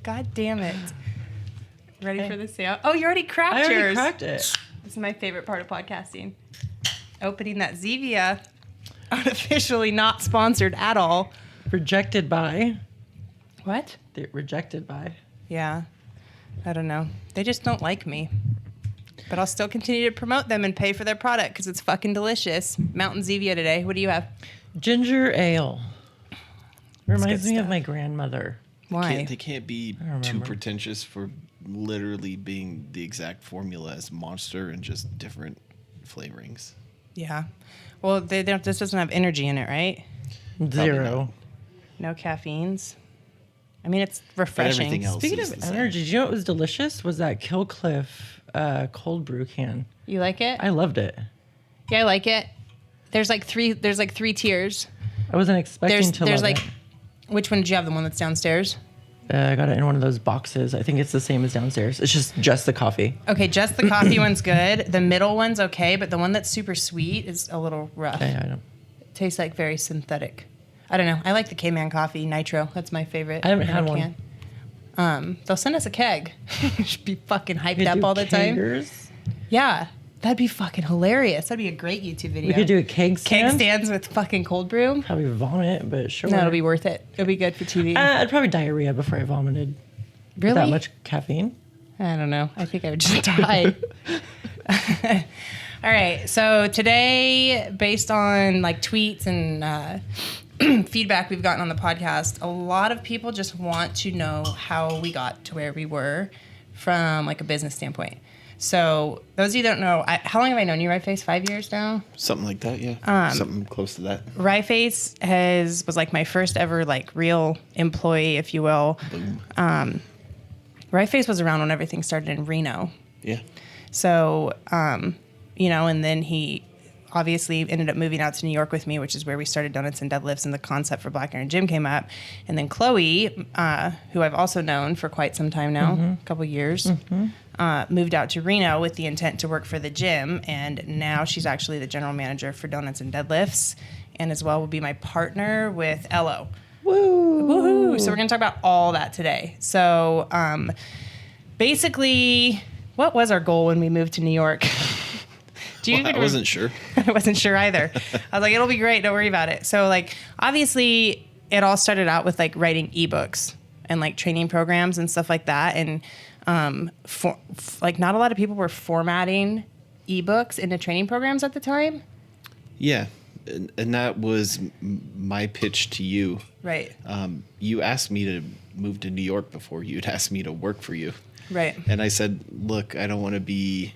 God damn it. Ready for the sale? Oh, you already cracked yours. I already cracked it. This is my favorite part of podcasting. Opening that Zevia. Unofficially not sponsored at all. Rejected by. What? They're rejected by. Yeah. I don't know. They just don't like me. But I'll still continue to promote them and pay for their product because it's fucking delicious. Mountain Zevia today. What do you have? Ginger ale. Reminds me of my grandmother. Why? They can't be too pretentious for literally being the exact formula as Monster and just different flavorings. Yeah. Well, this doesn't have energy in it, right? Zero. No caffeines. I mean, it's refreshing. Everything else Speaking is of the same. energy, do you know what was delicious? Was that Killcliff cold brew can. You like it? I loved it. Yeah, I like it. There's like three tiers. I wasn't expecting to There's love like, it. which one did you have? The one that's downstairs? I got it in one of those boxes. I think it's the same as downstairs. It's just the coffee. Okay, just the coffee one's good. The middle one's okay, but the one that's super sweet is a little rough. Yeah, I know. It tastes like very synthetic. I don't know. I like the K-Man coffee, Nitro. That's my favorite. I haven't had one. They'll send us a keg. Should be fucking hyped up all the time. Keggers. Yeah, that'd be fucking hilarious. That'd be a great YouTube video. We could do a keg stand. Keg stands with fucking cold brew. Probably vomit, but sure. No, it'll be worth it. It'll be good for TV. I'd probably diarrhea before I vomited. Really? That much caffeine? I don't know. I think I would just die. All right. So today, based on like tweets and feedback we've gotten on the podcast, a lot of people just want to know how we got to where we were from like a business standpoint. So those of you that don't know, how long have I known you, Ryeface? 5 years now? Something like that, yeah. Something close to that. Ryeface was like my first ever like real employee, if you will. Boom. Ryeface was around when everything started in Reno. Yeah. So, you know, and then he obviously ended up moving out to New York with me, which is where we started Doughnuts and Deadlifts, and the concept for Black Iron Gym came up. And then Chloe, who I've also known for quite some time now, a couple years, moved out to Reno with the intent to work for the gym. And now she's actually the general manager for Doughnuts and Deadlifts, and as well will be my partner with Ello. Woo! Woohoo! So we're going to talk about all that today. So basically, what was our goal when we moved to New York? I wasn't sure. I wasn't sure either. I was like, it'll be great. Don't worry about it. So like, obviously it all started out with like writing ebooks and like training programs and stuff like that. And like not a lot of people were formatting ebooks into training programs at the time. Yeah. And that was my pitch to you. Right. You asked me to move to New York before you'd asked me to work for you. Right. And I said, look, I don't want to be...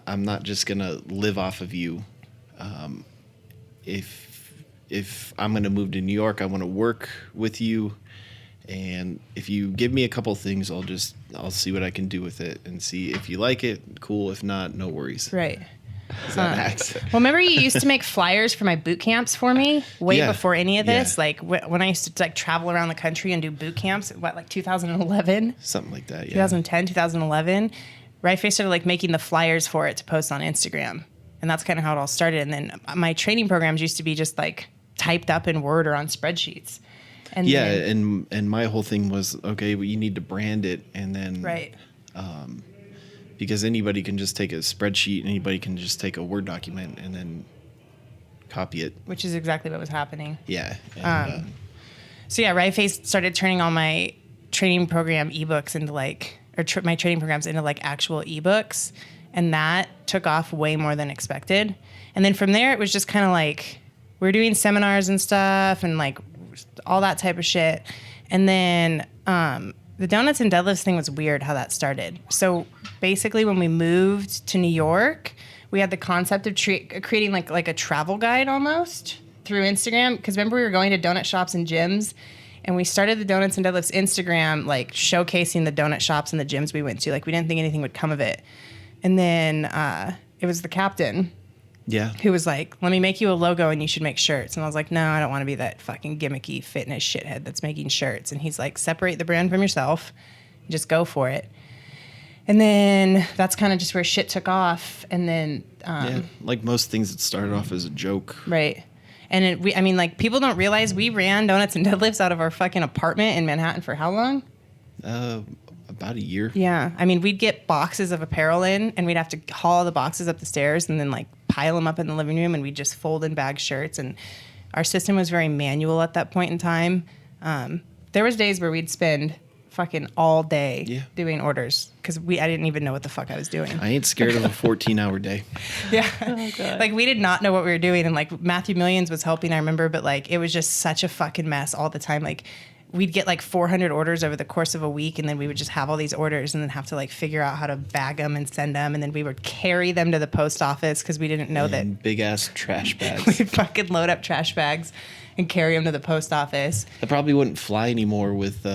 I'm not just going to live off of you. If I'm going to move to New York, I want to work with you. And if you give me a couple things, I'll see what I can do with it and see if you like it. Cool. If not, no worries. Right. Well, remember you used to make flyers for my boot camps for me way before any of this? Yeah. Like when I used to like travel around the country and do boot camps, like 2011? Something like that, yeah. 2010, 2011. Ryeface started like making the flyers for it to post on Instagram. And that's kind of how it all started. And then my training programs used to be just like typed up in Word or on spreadsheets. And and my whole thing was, okay, well, you need to brand it, and then right. Because anybody can just take a spreadsheet, anybody can just take a Word document and then copy it. Which is exactly what was happening. Yeah. And, so yeah, Ryeface started turning all my training program ebooks into like, my training programs into like actual ebooks, and that took off way more than expected. And then from there, it was just kind of like we were doing seminars and stuff, and like all that type of shit. And then the Doughnuts and Deadlifts thing was weird how that started. So basically, when we moved to New York, we had the concept of creating like a travel guide almost through Instagram. Because remember, we were going to donut shops and gyms. And we started the Doughnuts and Deadlifts Instagram, like showcasing the donut shops and the gyms we went to. Like we didn't think anything would come of it. And then it was the captain who was like, let me make you a logo and you should make shirts. And I was like, no, I don't want to be that fucking gimmicky fitness shithead that's making shirts. And he's like, separate the brand from yourself and just go for it. And then that's kind of just where shit took off. And then... like most things, it started off as a joke. Right. And I mean, like, people don't realize we ran Donuts and Deadlifts out of our fucking apartment in Manhattan for how long? About a year. Yeah. I mean, we'd get boxes of apparel in, and we'd have to haul the boxes up the stairs and then, like, pile them up in the living room, and we'd just fold and bag shirts. And our system was very manual at that point in time. There was days where we'd spend fucking all day doing orders because I didn't even know what the fuck I was doing. I ain't scared of a 14-hour day. Yeah. Oh, like, we did not know what we were doing. And, like, Matthew Millions was helping, I remember, but, like, it was just such a fucking mess all the time. Like, we'd get like 400 orders over the course of a week, and then we would just have all these orders and then have to like figure out how to bag them and send them, and then we would carry them to the post office because we didn't know that big ass trash bags. We'd fucking load up trash bags and carry them to the post office. That probably wouldn't fly anymore with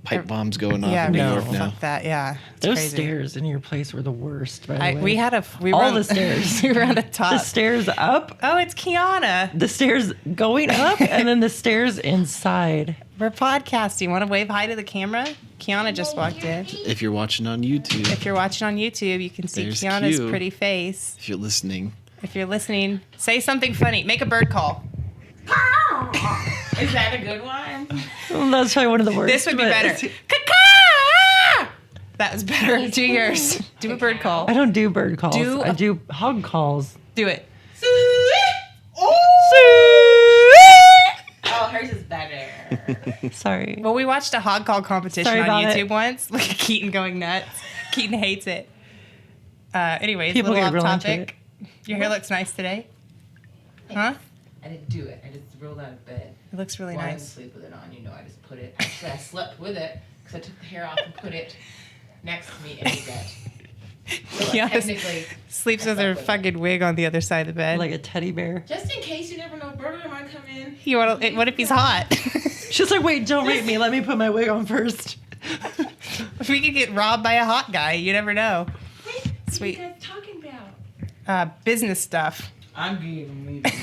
pipe bombs going off in New York now. Fuck that, yeah. Those crazy. Stairs in your place were the worst, by the way. We were all on the stairs. We were on the top. The stairs up. Oh, it's Kiana. The stairs going up, and then the stairs inside. We're podcasting. Want to wave hi to the camera? Kiana just walked in. If you're watching on YouTube. If you're watching on YouTube, you can see There's Kiana's Q. pretty face. If you're listening. If you're listening, say something funny. Make a bird call. Is that a good one? Well, that's probably one of the worst. This would be better. Caca! That was better. Do yours. Do a bird call. I don't do bird calls. I do hog calls. Do it. Oh, hers is better. Sorry. Well, we watched a hog call competition on YouTube once. Look at Keaton going nuts. Keaton hates it. Anyways, People little get off real topic. Your hair looks nice today. Huh? I didn't do it. I just rolled out of bed. It looks really I didn't nice. sleep with it on. You know, I just put it. Actually, I slept with it because I took the hair off and put it next to me in the bed. So Yeah, technically, sleeps I with her slept with fucking wig on the other side of the bed. Like a teddy bear. just in case you never know, Burger might come in. You want to? What if he's hot? She's like, wait, don't rape me. Let me put my wig on first. We could get robbed by a hot guy. You never know. Sweet. What are you guys talking about? Business stuff. I'm leaving here.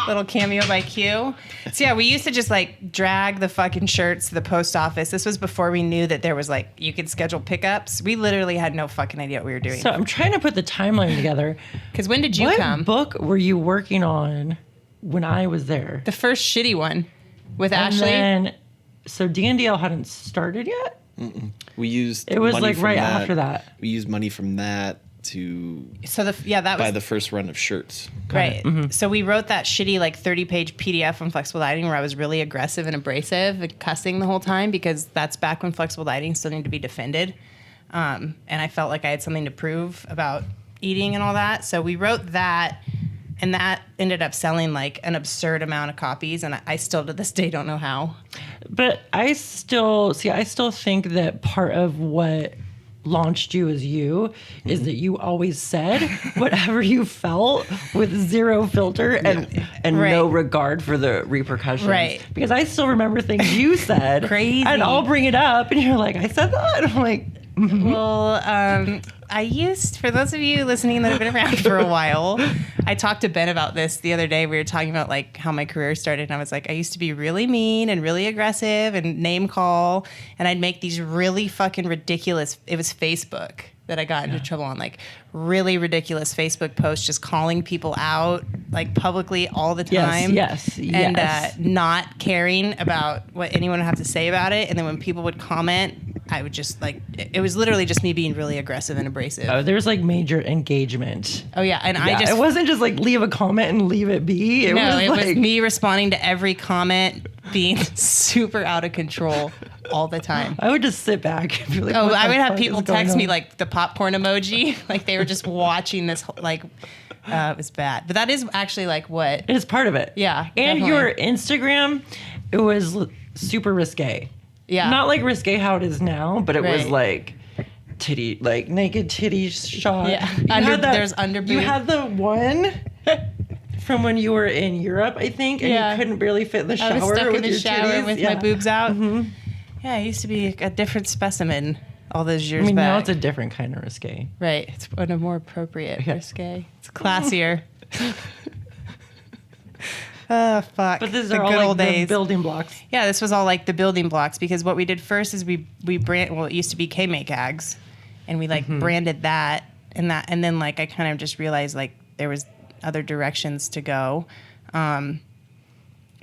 Little cameo by Q. So yeah, we used to just like drag the fucking shirts to the post office. This was before we knew that there was like, you could schedule pickups. We literally had no fucking idea what we were doing. So I'm trying to put the timeline together. Because when did you What come? book were you working on when I was there? The first shitty one with And Ashley. then, so DNDL hadn't started yet? We used It was money like from right that. after that. We used money from that to So that buy was the first run of shirts. right. So we wrote that shitty like 30-page PDF on flexible dieting where I was really aggressive and abrasive and cussing the whole time because that's back when flexible dieting still needed to be defended. And I felt like I had something to prove about eating and all that. So we wrote that, and that ended up selling like an absurd amount of copies. And I still to this day don't know how. But I still think that part of what launched you as you is that you always said whatever you felt with zero filter and Right. no regard for the repercussions. Right. Because I still remember things you said. Crazy. And I'll bring it up and you're like, I said that? And I'm like, Well, for those of you listening that have been around for a while, I talked to Ben about this the other day. We were talking about like how my career started, and I was like, I used to be really mean and really aggressive and name call, and I'd make these really fucking ridiculous. It was Facebook that I got into trouble on, like really ridiculous Facebook posts, just calling people out like publicly all the time. Yes. And not caring about what anyone would have to say about it. And then when people would comment, I would just like, it was literally just me being really aggressive and abrasive. Oh, there's like major engagement. Oh yeah, and Yeah, it wasn't just like leave a comment and leave it be. It was me responding to every comment, being super out of control all the time. I would just sit back and be like, Oh, what I the would have fuck people is going text me on? like the popcorn emoji, like they were just watching this. Like, it was bad, but that is actually like what. It is part of it. Yeah, And definitely. your Instagram, it was super risque. Yeah. Not like risque how it is now, but it was Right. like titty, like naked titty shot. Yeah. You had There's under You boob. had the one from when you were in Europe, I think, and Yeah. you couldn't barely fit in the shower. I was stuck in with the your shower titties. with Yeah. my boobs out. Yeah, I used to be a different specimen all those years I mean, back. now it's a different kind of risque. Right. It's a more appropriate Yeah. risque. It's classier. Oh, fuck. But these the are all good like old the days. building blocks. Yeah, this was all like the building blocks because what we did first is we brand, well, it used to be K-Make Ags, and we like branded that. and then like I kind of just realized like there was other directions to go.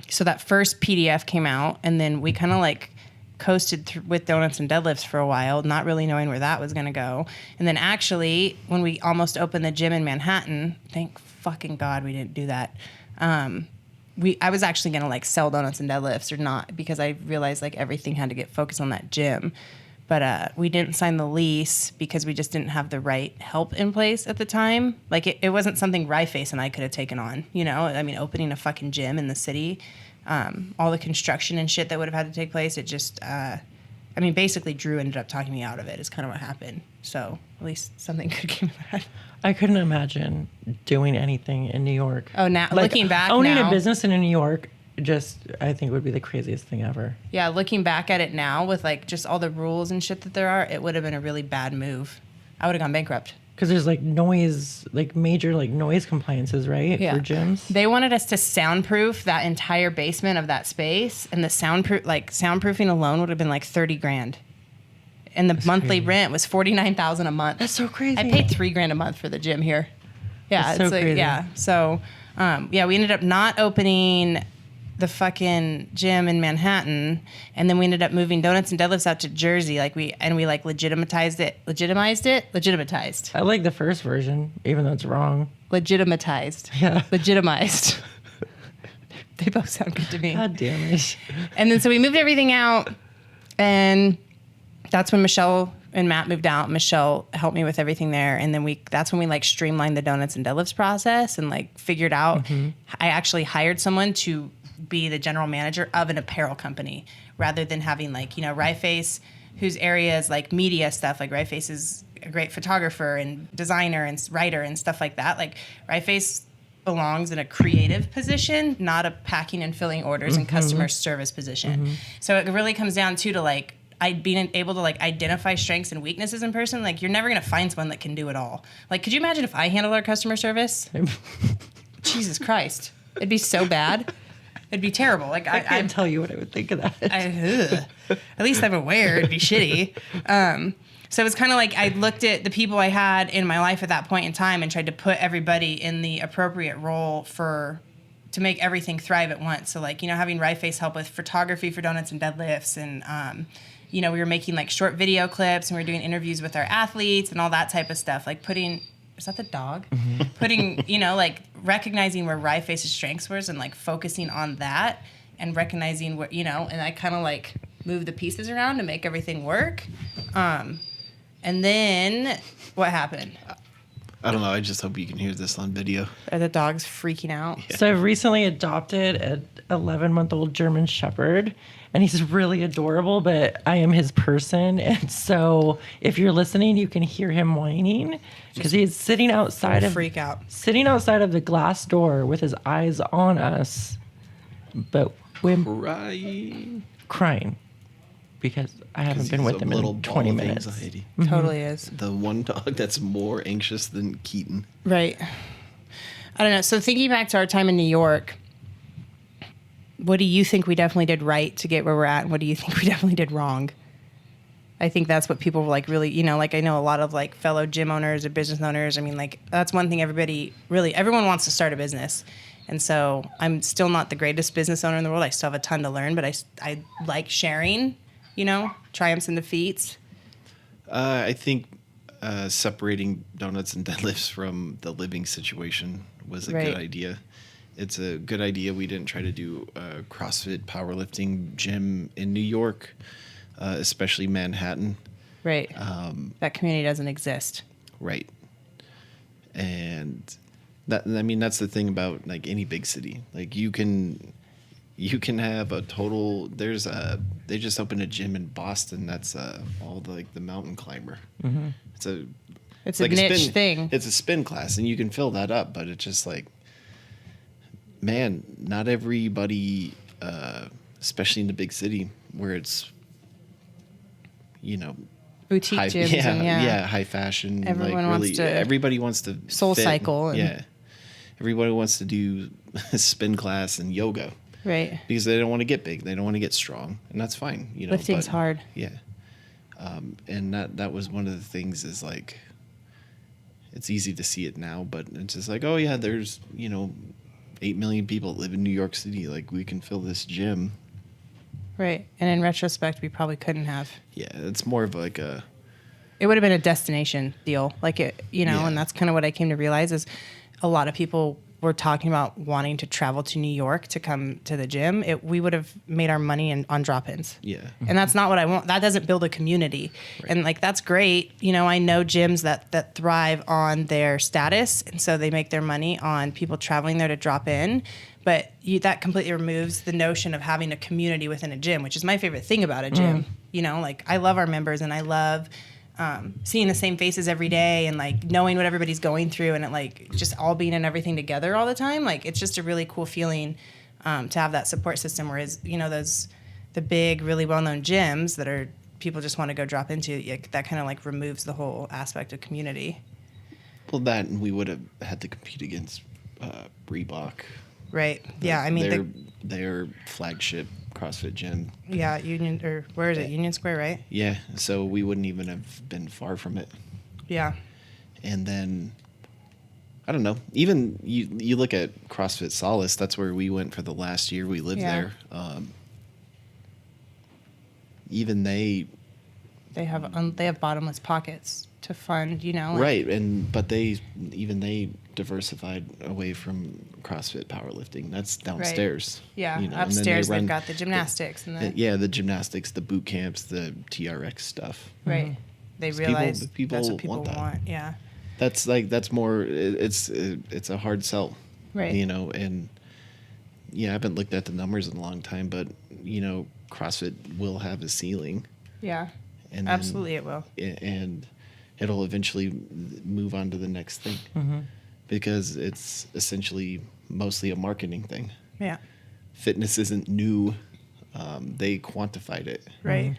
So that first PDF came out, and then we kind of like coasted with Donuts and Deadlifts for a while, not really knowing where that was going to go. And then actually, when we almost opened the gym in Manhattan, thank fucking God we didn't do that. I was actually going to like sell Donuts and Deadlifts or not, because I realized like everything had to get focused on that gym. But we didn't sign the lease because we just didn't have the right help in place at the time. Like it wasn't something Ryeface and I could have taken on, you know? I mean, opening a fucking gym in the city, all the construction and shit that would have had to take place. It just, basically Drew ended up talking me out of it is kind of what happened. So at least something good came of that. I couldn't imagine doing anything in New York. Oh, now Like, looking back owning now, a business in New York, just I think would be the craziest thing ever. Yeah, looking back at it now with like just all the rules and shit that there are, it would have been a really bad move. I would have gone bankrupt. Because there's like noise, like major like noise compliances, right? Yeah. For gyms. They wanted us to soundproof that entire basement of that space, and the soundproofing alone would have been like $30,000. And the monthly rent was $49,000 a month. That's so crazy. I paid $3,000 a month for the gym here. Yeah, That's it's so like crazy. yeah. So we ended up not opening the fucking gym in Manhattan, and then we ended up moving Donuts and Deadlifts out to Jersey. We legitimized it. I like the first version, even though it's wrong. Legitimized. Yeah. Legitimized. They both sound good to me. God damn it. And then so we moved everything out, and that's when Michelle and Matt moved out. Michelle helped me with everything there, and then that's when we like streamlined the Donuts and Deadlifts process and like figured out. I actually hired someone to be the general manager of an apparel company rather than having like, you know, Ryeface, whose area is like media stuff. Like Ryeface is a great photographer and designer and writer and stuff like that. Like Ryeface belongs in a creative position, not a packing and filling orders and customer service position. So it really comes down to like being able to like identify strengths and weaknesses in person. Like you're never going to find someone that can do it all. Like, could you imagine if I handled our customer service? Jesus Christ. It'd be so bad. It'd be terrible. Like I can't tell you what I would think of that. At least I'm aware. It'd be shitty. So it's kind of like I looked at the people I had in my life at that point in time and tried to put everybody in the appropriate role to make everything thrive at once. So like, you know, having Ryeface help with photography for Donuts and Deadlifts, and you know, we were making like short video clips, and we were doing interviews with our athletes and all that type of stuff. Like is that the dog? Putting, you know, like recognizing where Ryeface's strengths was and like focusing on that and recognizing what, you know, and I kind of like moved the pieces around to make everything work. And then what happened? I don't know. I just hope you can hear this on video. Are the dogs freaking out? Yeah. So I've recently adopted an 11-month-old German Shepherd, and he's really adorable, but I am his person. And so if you're listening, you can hear him whining because he's sitting outside Freak out. sitting outside of the glass door with his eyes on us, but crying because I haven't been with him in 20 minutes. Anxiety. Totally is. The one dog that's more anxious than Keaton. Right. I don't know. So thinking back to our time in New York, what do you think we definitely did right to get where we're at? And what do you think we definitely did wrong? I think that's what people were like really, you know, like I know a lot of like fellow gym owners or business owners. I mean, like that's one thing everyone wants to start a business. And so I'm still not the greatest business owner in the world. I still have a ton to learn, but I like sharing, you know, triumphs and defeats. I think separating Donuts and Deadlifts from the living situation was a good idea. It's a good idea we didn't try to do a CrossFit powerlifting gym in New York, especially Manhattan. Right. That community doesn't exist. Right. And that's the thing about like any big city. Like you can have a total. They just opened a gym in Boston. That's all the mountain climber. Mm-hmm. It's a like niche thing. It's a spin class, and you can fill that up. But it's just like, man, not everybody, especially in the big city where it's, you know, boutique high, gyms. High fashion. Everybody wants to Soul Cycle. Everybody wants to do spin class and yoga. Right. Because they don't want to get big. They don't want to get strong. And that's fine. You know, lifting's hard. Yeah. And that was one of the things is like, it's easy to see it now, but it's just like, oh yeah, there's 8 million people that live in New York City. Like, we can fill this gym. Right. And in retrospect, we probably couldn't have. Yeah, it's more of like It would have been a destination deal, like Yeah. and that's kind of what I came to realize is a lot of people were talking about wanting to travel to New York to come to the gym. We would have made our money on drop-ins. Yeah. And that's not what I want. That doesn't build a community. Right. And like, that's great. I know gyms that thrive on their status. And so they make their money on people traveling there to drop in. But that completely removes the notion of having a community within a gym, which is my favorite thing about a gym. Like, I love our members, and I love seeing the same faces every day, and like knowing what everybody's going through, and it, like, just all being in everything together all the time. Like, it's just a really cool feeling to have that support system. Whereas, the big, really well-known gyms that are people just want to go drop into, that kind of like removes the whole aspect of community. Well, that, and we would have had to compete against Reebok. Right. Yeah. I mean, their flagship CrossFit gym. Yeah. Where is it? Union Square, right? Yeah. So we wouldn't even have been far from it. Yeah. And then, I don't know. Even you look at CrossFit Solace. That's where we went for the last year we lived there. Even they have bottomless pockets to fund. Right, but they diversified away from CrossFit powerlifting. That's downstairs. Right. Yeah, and then upstairs they they've got the gymnastics and the gymnastics, the boot camps, the TRX stuff. Right. They realize people that's what people want that. want. Yeah. That's more. It's a hard sell. Right. And I haven't looked at the numbers in a long time, but CrossFit will have a ceiling. Yeah. And absolutely, it will. And it'll eventually move on to the next thing, because it's essentially mostly a marketing thing. Yeah. Fitness isn't new. They quantified it. Right.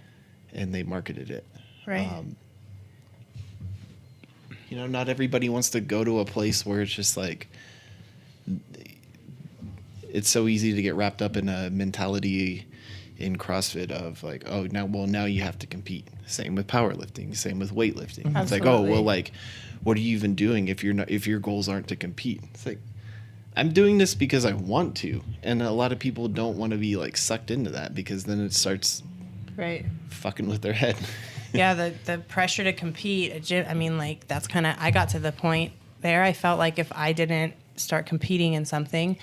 And they marketed it. Right. Not everybody wants to go to a place where it's just like, it's so easy to get wrapped up in a mentality in CrossFit of like, oh, now you have to compete. Same with powerlifting, same with weightlifting. Absolutely. It's like, oh, well, like, what are you even doing if your goals aren't to compete? It's like, I'm doing this because I want to, and a lot of people don't want to be like sucked into that, because then it starts fucking with their head. Yeah, the pressure to compete at gym. I mean, like, that's kind of, I got to the point there. I felt like if I didn't start competing in something,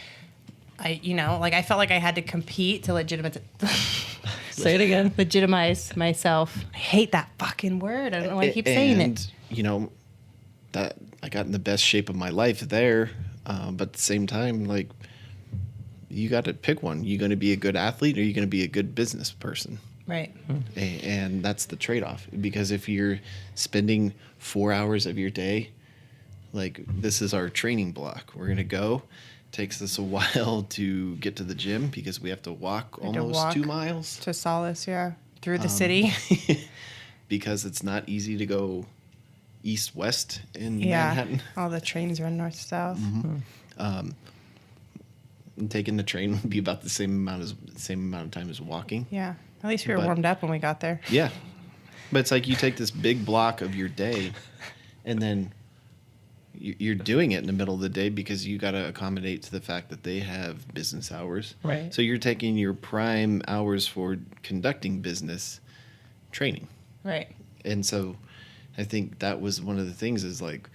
I felt like I had to compete to Say it again. legitimize myself. I hate that fucking word. I don't know why I keep saying it. That I got in the best shape of my life there, but at the same time, like, you got to pick one. You going to be a good athlete, or you going to be a good business person? Right. And that's the trade-off, because if you're spending 4 hours of your day, like, this is our training block. We're going to go. Takes us a while to get to the gym because we have to walk almost 2 miles. To Solace, yeah. Through the city. Because it's not easy to go east-west in Manhattan. All the trains run north-south. And taking the train would be about the same amount of time as walking. Yeah. At least we were warmed up when we got there. Yeah. But it's like you take this big block of your day, and then you're doing it in the middle of the day because you got to accommodate to the fact that they have business hours. Right. So you're taking your prime hours for conducting business training. Right. And so I think that was one of the things, is like,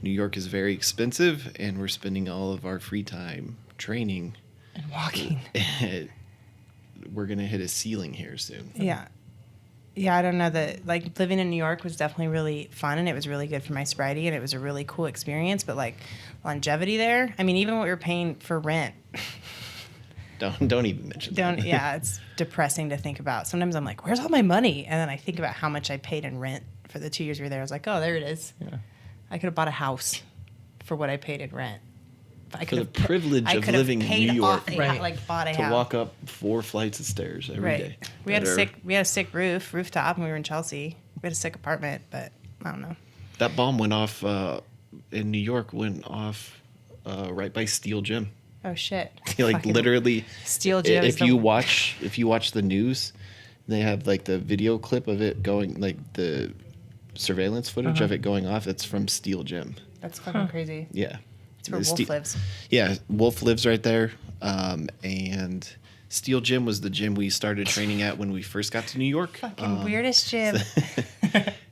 New York is very expensive, and we're spending all of our free time training And walking. We're going to hit a ceiling here soon. Yeah. Yeah, I don't know, that, like, living in New York was definitely really fun, and it was really good for my sobriety, and it was a really cool experience, but like, longevity there, I mean, even what we were paying for rent. Don't even mention that. Yeah, it's depressing to think about. Sometimes I'm like, where's all my money? And then I think about how much I paid in rent for the 2 years we were there. I was like, oh, there it is. Yeah. I could have bought a house for what I paid in rent. For the privilege of living in New York, bought a to house. walk up 4 flights of stairs every day. We had a sick rooftop, and we were in Chelsea. We had a sick apartment, but I don't know. That bomb went off in New York. Went off right by Steel Gym. Oh shit! Like, Fucking literally, Steel Gym. If you watch the news, they have like the video clip of it going, like the surveillance footage of it going off. It's from Steel Gym. That's fucking crazy. Yeah. It's where Wolf lives. Yeah, Wolf lives right there. And Steel Gym was the gym we started training at when we first got to New York. Fucking weirdest gym.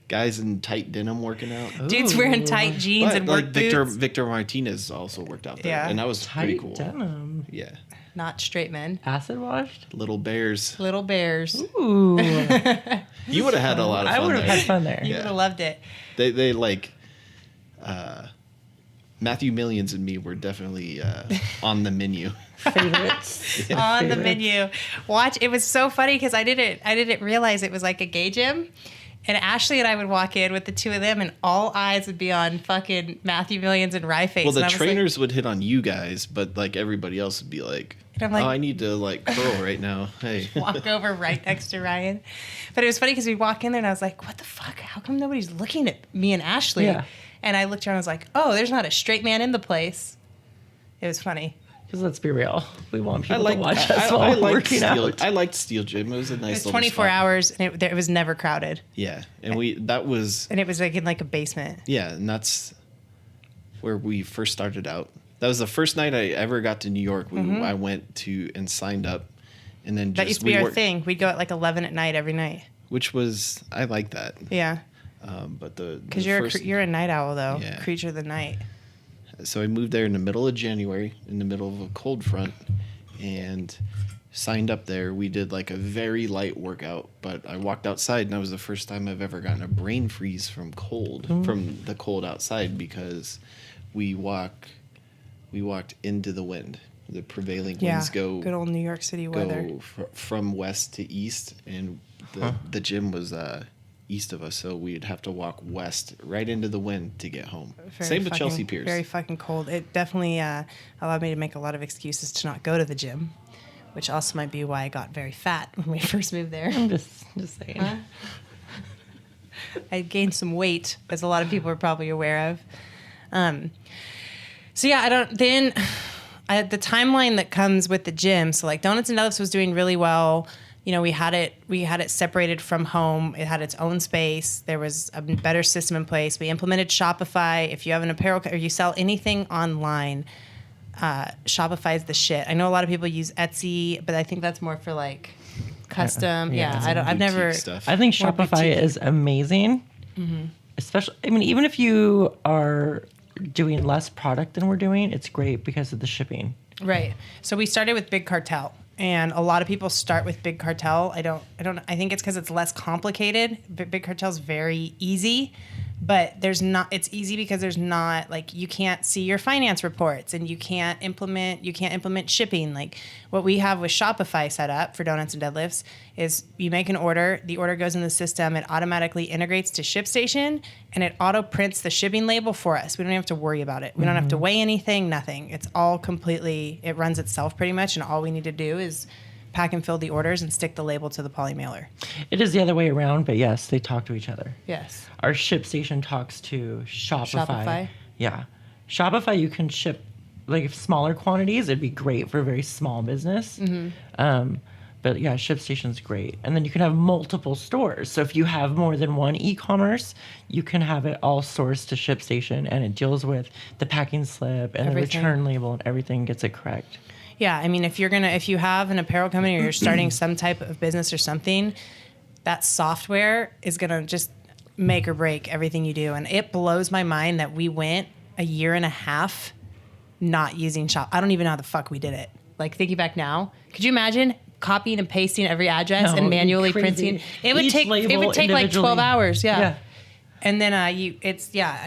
Guys in tight denim working out. Dudes wearing tight jeans and work boots. Victor Martinez also worked out there. Yeah. And that was pretty Tight cool. denim. Yeah. Not straight men. Acid washed? Little bears. Little bears. Ooh. You would have had a lot of fun I would have there. had fun there. You Yeah. would have loved it. They like Matthew Millions and me were definitely on the menu. Favorites. On the Favorites. menu. Watch. It was so funny because I didn't realize it was like a gay gym. And Ashley and I would walk in with the two of them, and all eyes would be on fucking Matthew Millions and Rye Face. Well, the and I was trainers would hit on you guys, but like everybody else would be like, And I'm like- "Oh, I need to like curl right now." Hey, like, walk over right next to Ryan. But it was funny because we walk in there, and I was like, "What the fuck? How come nobody's looking at me and Ashley?" Yeah. And I looked around, and I was like, "Oh, there's not a straight man in the place." It was funny. Because let's be real. We want people I to watch I, us I, while I we're liked working Steel. out. I liked Steel Gym. It was a nice. It was little 24 spot. hours, and it was never crowded. Yeah, and that was And it was like in like a basement. yeah, and that's where we first started out. That was the first night I ever got to New York. I went to and signed up, and then just That used to be our thing. We'd go at like 11 at night every night. which was I like that. Yeah. But the Because first, you're a night owl, though. Yeah. Creature of the night. So I moved there in the middle of January, in the middle of a cold front, and signed up there. We did like a very light workout, but I walked outside, and that was the first time I've ever gotten a brain freeze from the cold outside, because we walked into the wind. The prevailing Yeah. winds go Good old New York City weather. from west to east, and the gym was east of us, so we'd have to walk west right into the wind to get home. Very Same with fucking- Chelsea Piers. Very fucking cold. It definitely allowed me to make a lot of excuses to not go to the gym, which also might be why I got very fat when we first moved there. I'm just saying. I gained some weight, as a lot of people are probably aware of. So yeah, the timeline that comes with the gym. So like Doughnuts and Deadlifts was doing really well. You know, we had it separated from home. It had its own space. There was a better system in place. We implemented Shopify. If you have an apparel or you sell anything online, Shopify is the shit. I know a lot of people use Etsy, but I think that's more for like custom. Yeah, Yeah, I've never. Boutique stuff. I think More Shopify boutique. is amazing. Especially, I mean, even if you are doing less product than we're doing, it's great because of the shipping. Right. So we started with Big Cartel, and a lot of people start with Big Cartel. I think it's because it's less complicated. Big Cartel's very easy, but it's easy because there's not, like, you can't see your finance reports, and you can't implement shipping. Like what we have with Shopify set up for Doughnuts and Deadlifts is you make an order, the order goes in the system, it automatically integrates to ShipStation, and it auto prints the shipping label for us. We don't have to worry about it. We don't have to weigh anything, nothing. It's all it runs itself pretty much, and all we need to do is pack and fill the orders and stick the label to the poly mailer. It is the other way around, but yes, they talk to each other. Yes. Our ShipStation talks to Shopify. Shopify? Yeah. Shopify, you can ship like smaller quantities. It'd be great for a very small business. But yeah, ShipStation's great. And then you can have multiple stores. So if you have more than one e-commerce, you can have it all sourced to ShipStation, and it deals with the packing slip and Everything. the return label, and everything gets it correct. Yeah, I mean, if you have an apparel company or you're starting some type of business or something, that software is gonna just make or break everything you do. And it blows my mind that we went a year and a half not using Shop. I don't even know how the fuck we did it. Like, thinking back now, could you imagine copying and pasting every address No, and it'd be manually crazy. printing? It would Each take like label 12 individually. hours. Yeah. And then I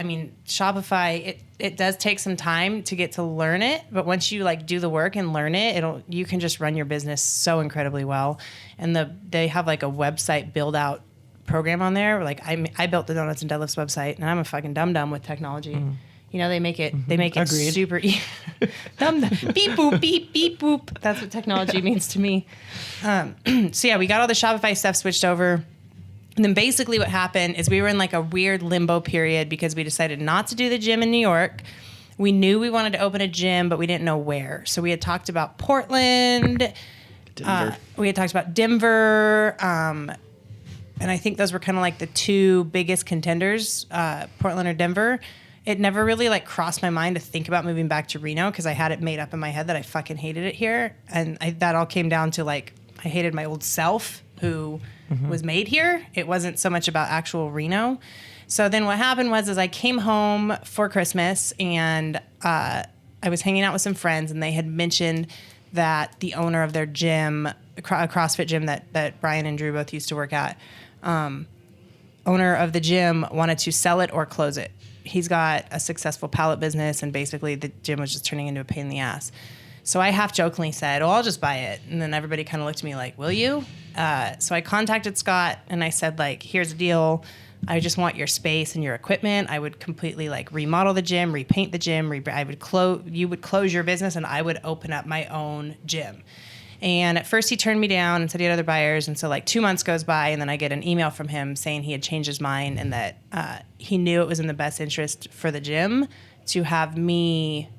mean, Shopify, it does take some time to get to learn it, but once you like do the work and learn it, you can just run your business so incredibly well. And they have like a website build out program on there. Like I built the Doughnuts and Deadlifts website, and I'm a fucking dum-dum with technology. You know, they make it Agreed. super easy. Dum-dum. Beep boop, beep, beep boop. That's what technology means to me. So yeah, we got all the Shopify stuff switched over. And then basically what happened is we were in like a weird limbo period because we decided not to do the gym in New York. We knew we wanted to open a gym, but we didn't know where. So we had talked about Portland. Denver. We had talked about Denver. and I think those were kind of like the two biggest contenders, Portland or Denver. It never really like crossed my mind to think about moving back to Reno because I had it made up in my head that I fucking hated it here. And that all came down to like, I hated my old self who was made here. It wasn't so much about actual Reno. So then what happened was I came home for Christmas and I was hanging out with some friends and they had mentioned that the owner of their gym, a CrossFit gym that Brian and Drew both used to work at, owner of the gym wanted to sell it or close it. He's got a successful pallet business, and basically the gym was just turning into a pain in the ass. So I half jokingly said, I'll just buy it. And then everybody kind of looked at me like, will you? So I contacted Scott and I said, like, here's the deal. I just want your space and your equipment. I would completely like remodel the gym, repaint the gym. You would close your business and I would open up my own gym. And at first he turned me down and said he had other buyers. And so like 2 months goes by and then I get an email from him saying he had changed his mind and that he knew it was in the best interest for the gym to have me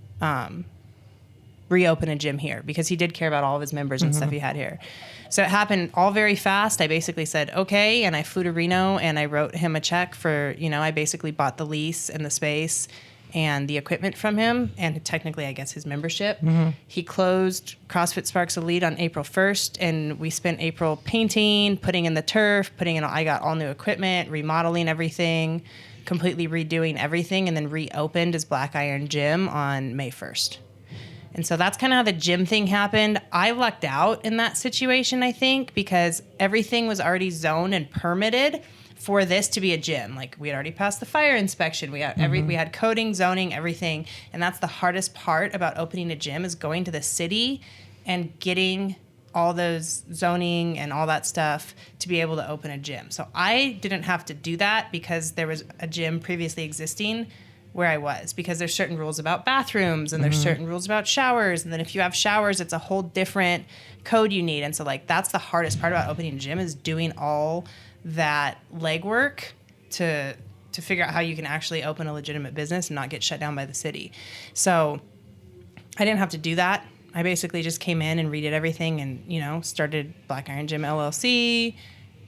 reopen a gym here because he did care about all of his members and stuff he had here. So it happened all very fast. I basically said, okay. And I flew to Reno and I wrote him a check for, I basically bought the lease and the space and the equipment from him, and technically, I guess, his membership. He closed CrossFit Sparks Elite on April 1st, and we spent April painting, putting in the turf, I got all new equipment, remodeling everything, completely redoing everything, and then reopened his Black Iron Gym on May 1st. And so that's kind of how the gym thing happened. I lucked out in that situation, I think, because everything was already zoned and permitted for this to be a gym. Like we had already passed the fire inspection. We had we had coding, zoning, everything. And that's the hardest part about opening a gym is going to the city and getting all those zoning and all that stuff to be able to open a gym. So I didn't have to do that because there was a gym previously existing where I was, because there's certain rules about bathrooms and there's certain rules about showers. And then if you have showers, it's a whole different code you need. And so like, that's the hardest part about opening a gym is doing all that legwork to figure out how you can actually open a legitimate business and not get shut down by the city. So I didn't have to do that. I basically just came in and redid everything and, started Black Iron Gym LLC,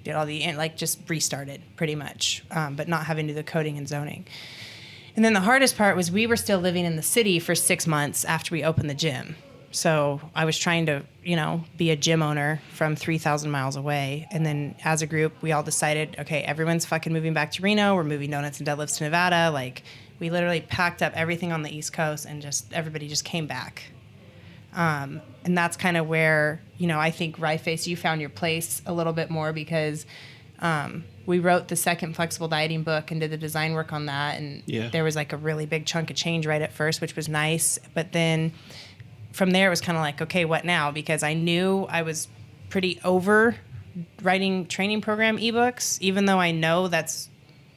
did all just restarted pretty much, but not having to do the coding and zoning. And then the hardest part was we were still living in the city for 6 months after we opened the gym. So I was trying to, be a gym owner from 3,000 miles away. And then as a group, we all decided, okay, everyone's fucking moving back to Reno. We're moving Doughnuts and Deadlifts to Nevada. Like we literally packed up everything on the East Coast and everybody just came back. And that's kind of where, I think Ryeface, you found your place a little bit more because we wrote the second flexible dieting book and did the design work on that. And there was like a really big chunk of change right at first, which was nice. But then from there, it was kind of like, okay, what now? Because I knew I was pretty over writing training program ebooks, even though I know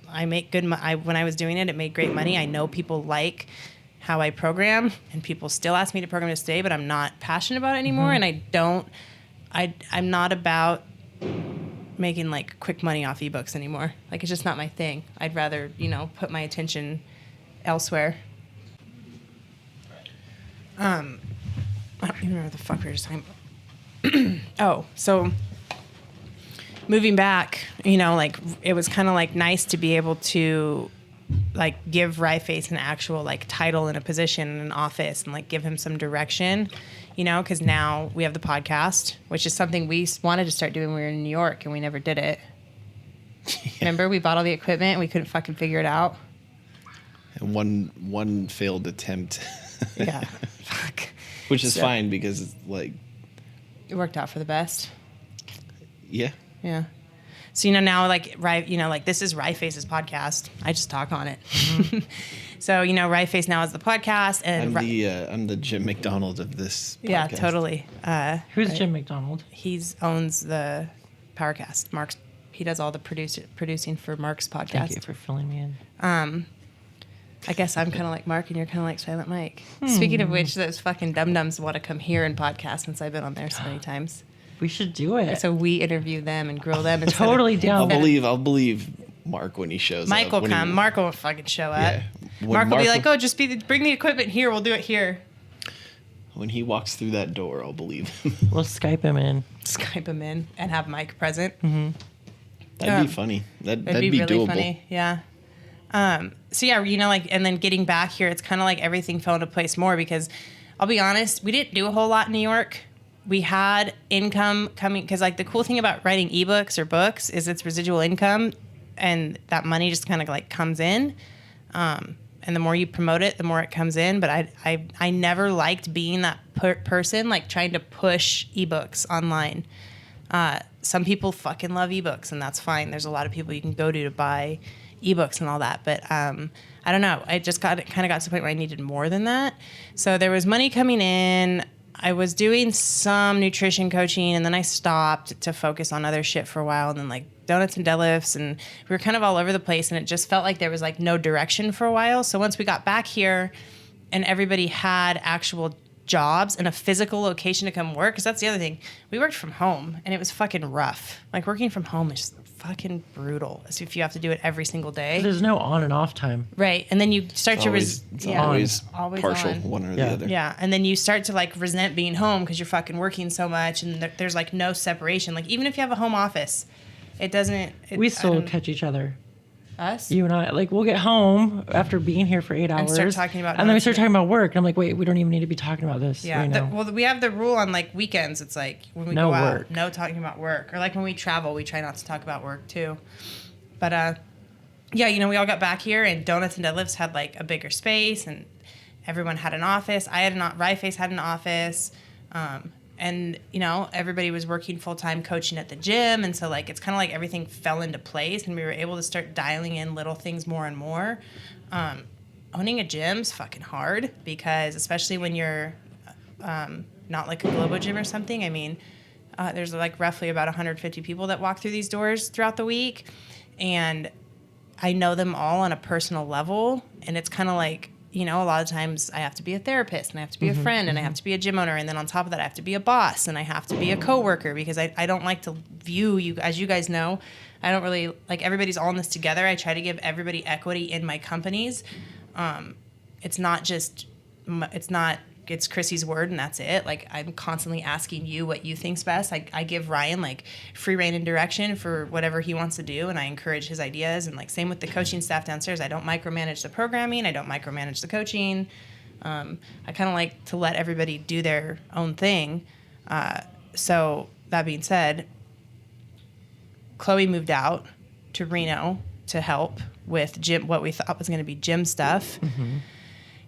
I make good money. When I was doing it, it made great money. I know people like how I program, and people still ask me to program to stay, but I'm not passionate about it anymore. And I'm not about making like quick money off ebooks anymore. Like it's just not my thing. I'd rather, put my attention elsewhere. I don't even know what the fuck we were just talking about. So moving back, it was kind of like nice to be able to like give Ryeface an actual like title and a position in an office and like give him some direction, because now we have the podcast, which is something we wanted to start doing when we were in New York and we never did it. Remember, we bought all the equipment and we couldn't fucking figure it out. And one failed attempt. Yeah, fuck. Which is fine because it's like... It worked out for the best. Yeah. Yeah. So, now like, this is Ryeface's podcast. I just talk on it. So, Ryeface now is the podcast. And I'm the Jim McDonald of this podcast. Yeah, totally. Who's Jim McDonald? He owns the Powercast. He does all the producing for Mark's podcast. Thank you for filling me in. I guess I'm kind of like Mark and you're kind of like Silent Mike. Speaking of which, those fucking dum-dums want to come here and podcast since I've been on there so many times. We should do it. So we interview them and grill them. Totally down. I'll believe Mark when he shows Mike up. Will come. Mark will fucking show up. Yeah. Mark will be like, just bring the equipment here. We'll do it here. When he walks through that door, I'll believe him. We'll Skype him in. Skype him in and have Mike present. That'd be funny. That'd be really doable. funny. Yeah. So yeah, you know, like, and then getting back here, it's kind of like everything fell into place more because I'll be honest, we didn't do a whole lot in New York. We had income coming because like the cool thing about writing ebooks or books is it's residual income and that money just kind of like comes in. And the more you promote it, the more it comes in. But I never liked being that person, like trying to push ebooks online. Some people fucking love ebooks, and that's fine. There's a lot of people you can go to buy ebooks and all that. But I don't know. I just kind of got to the point where I needed more than that. So there was money coming in. I was doing some nutrition coaching, and then I stopped to focus on other shit for a while, and then like Doughnuts and Deadlifts, and we were kind of all over the place, and it just felt like there was like no direction for a while. So once we got back here and everybody had actual jobs and a physical location to come work, because that's the other thing, we worked from home and it was fucking rough. Like working from home is fucking brutal as if you have to do it every single day. There's no on and off time. Right. And then you start to It's always partial, on. one or Yeah. the other. Yeah, and then you start to like resent being home because you're fucking working so much, and there's like no separation. Like even if you have a home office, it doesn't. We still catch each other. Us. You and I, like, we'll get home after being here for 8 hours. start talking about and then we notes. start talking about work. And I'm like, wait, we don't even need to be talking about this Yeah. right now. Well, we have the rule on like weekends. It's like when we No go out, work. no talking about work, or like when we travel, we try not to talk about work too. But yeah, you know, we all got back here, and Doughnuts and Deadlifts had like a bigger space, and everyone had an office. I had Ryeface had an office. And, you know, everybody was working full-time coaching at the gym. And so, like, it's kind of like everything fell into place, and we were able to start dialing in little things more and more. Owning a gym's fucking hard because especially when you're not like a Globo gym or something. I mean, there's like roughly about 150 people that walk through these doors throughout the week. And I know them all on a personal level. And it's kind of like, you know, a lot of times I have to be a therapist, and I have to be a friend, and I have to be a gym owner, and then on top of that I have to be a boss, and I have to be a coworker because I don't like to view you, as you guys know, I don't really like everybody's all in this together. I try to give everybody equity in my companies. It's not just it's Krissy's word and that's it. Like I'm constantly asking you what you think's best. I give Ryan like free reign and direction for whatever he wants to do, and I encourage his ideas. And like same with the coaching staff downstairs. I don't micromanage the programming. I don't micromanage the coaching. I kind of like to let everybody do their own thing. So that being said, Chloe moved out to Reno to help with gym, what we thought was going to be gym stuff. Mm-hmm.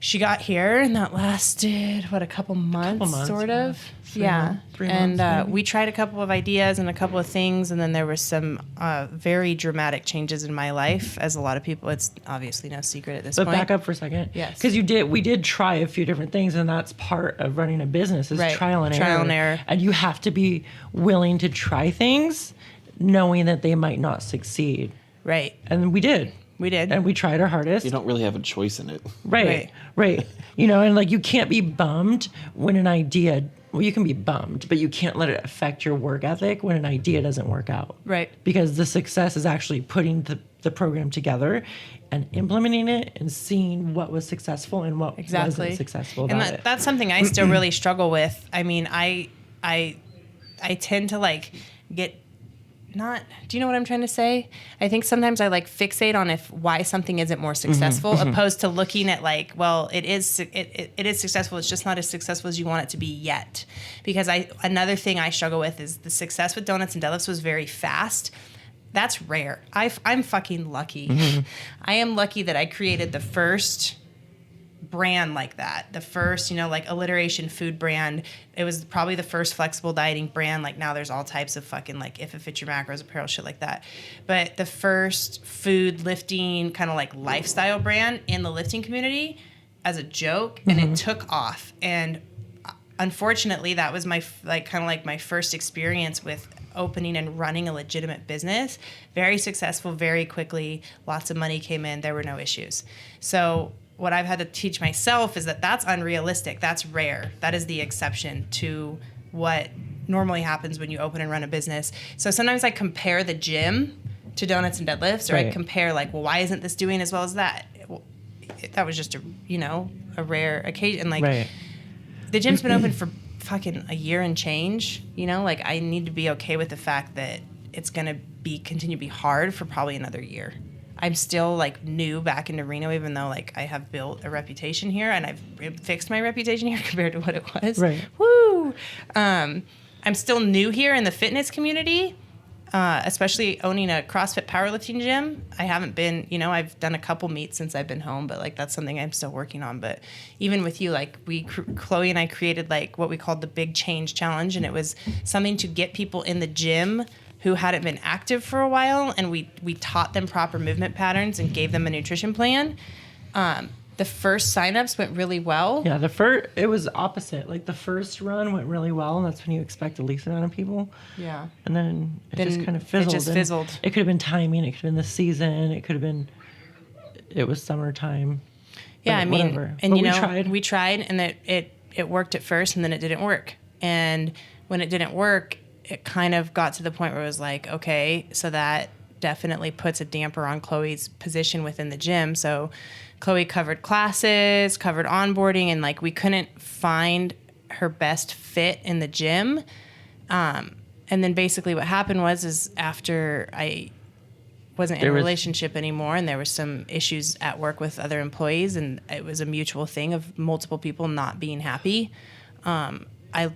She got here, and that lasted, a couple months sort of. Yeah. 3 months, And we tried a couple of ideas and a couple of things, and then there was some very dramatic changes in my life, as a lot of people, it's obviously no secret at this point. But back up for a second. Yes. Because we did try a few different things, and that's part of running a business is Right. trial and error. Trial and error. And you have to be willing to try things, knowing that they might not succeed. Right. And we did. We did. And we tried our hardest. You don't really have a choice in it. Right. You know, and like you can't be bummed when an idea, well, you can be bummed, but you can't let it affect your work ethic when an idea doesn't work out. Right. Because the success is actually putting the program together and implementing it and seeing what was successful and what wasn't successful about and it. that's something I still really struggle with. I mean, I tend to like get not, do you know what I'm trying to say? I think sometimes I like fixate on why something isn't more successful, opposed to looking at like, well, it is successful. It's just not as successful as you want it to be yet. Because another thing I struggle with is the success with Doughnuts and Deadlifts was very fast. That's rare. I'm fucking lucky. Mm-hmm. I am lucky that I created the first brand like that. The first, like alliteration food brand. It was probably the first flexible dieting brand. Like now there's all types of fucking like if it fits your macros apparel, shit like that. But the first food lifting kind of like lifestyle brand in the lifting community as a joke. And it took off. And unfortunately that was my my first experience with opening and running a legitimate business. Very successful, very quickly. Lots of money came in. There were no issues. So what I've had to teach myself is that that's unrealistic. That's rare. That is the exception to what normally happens when you open and run a business. So sometimes I compare the gym to Doughnuts and Deadlifts, or I compare like, well, why isn't this doing as well as that? That was just a rare occasion. Like the gym's been open for fucking a year and change. Like I need to be okay with the fact that it's going to continue to be hard for probably another year. I'm still like new back into Reno, even though like I have built a reputation here and I've fixed my reputation here compared to what it was. Right. Woo! I'm still new here in the fitness community, especially owning a CrossFit powerlifting gym. I haven't been, I've done a couple meets since I've been home, but like that's something I'm still working on. But even with you, like Chloe and I created like what we called the Big Change Challenge, and it was something to get people in the gym who hadn't been active for a while, and we taught them proper movement patterns and gave them a nutrition plan. The first signups went really well. Yeah, it was opposite. Like the first run went really well, and that's when you expect the least amount of people. Yeah. And then it just kind of fizzled. It just fizzled. It could have been timing. It could have been the season. It was summertime. Yeah, I mean, whatever. and But we tried, and it worked at first, and then it didn't work. And when it didn't work, it kind of got to the point where it was like, okay, so that definitely puts a damper on Chloe's position within the gym. So Chloe covered classes, covered onboarding, and like we couldn't find her best fit in the gym. And then basically what happened is after I wasn't in a relationship anymore, and there was some issues at work with other employees, and it was a mutual thing of multiple people not being happy. I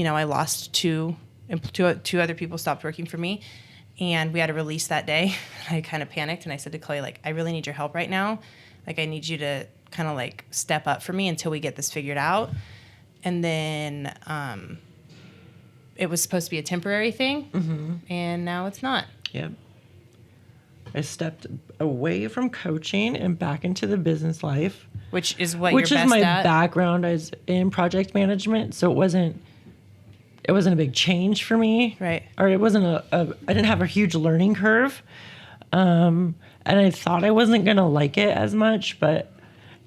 lost two other people stopped working for me, and we had a release that day. I kind of panicked, and I said to Chloe, like, I really need your help right now. Like, I need you to kind of like step up for me until we get this figured out. And then it was supposed to be a temporary thing, and now it's not. Yep. I stepped away from coaching and back into the business life. Which is what Which you're is best my at. background as in project management, so it wasn't a big change for me. Right. Or it wasn't I didn't have a huge learning curve. And I thought I wasn't going to like it as much, but